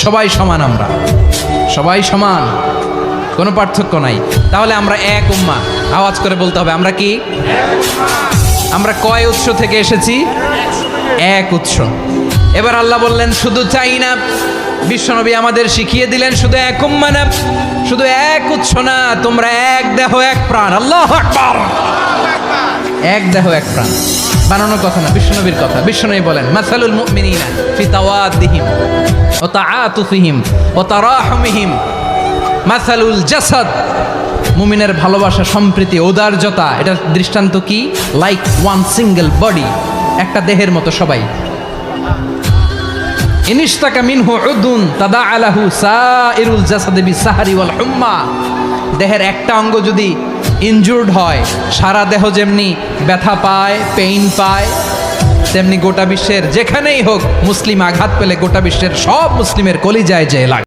সবাই সমান, আমরা সবাই সমান, কোনো পার্থক্য নাই। তাহলে আমরা এক উম্মাহ। আওয়াজ করে বলতে হবে, আমরা কি? আমরা কয় উৎস থেকে এসেছি? এক উৎস। এবার আল্লাহ বললেন শুধু চাই না, বিশ্বনবী আমাদের শিখিয়ে দিলেন শুধু এক উম্মাহ না, শুধু এক উৎস না, তোমরা এক দেহ এক প্রাণ। আল্লাহু আকবার। এক দেহ এক প্রাণ বানানোর কথা না, বিশ্বনবীর কথা। বিশ্বনবী বলেন মাসালুল মুমিনিনা ফি তাওয়াদ্দিহিম ওয়া তাআতুফিহিম ওয়া তারাহুমিহিম মাসালুল জাসাদ। মুমিনের ভালোবাসা, সম্প্রীতি, ঔদার্যতা, এটার দৃষ্টান্ত কি? লাইক ওয়ান সিঙ্গেল বডি, একটা দেহের মতো সবাই। ইনিশতাকা মিনহু উদুন তাদাআ লাহু সাইরুল জাসাদি বিসাহরি ওয়াল হুম্মা। দেহের একটা অঙ্গ যদি ইনজুর্ড হয়, সারা দেহ যেমনি ব্যথা পায়, পেইন পায়, তেমনি গোটা বিশ্বের যেখানেই হোক মুসলিম আঘাত পেলে গোটা বিশ্বের সব মুসলিমের কলিজায় যে লাগে।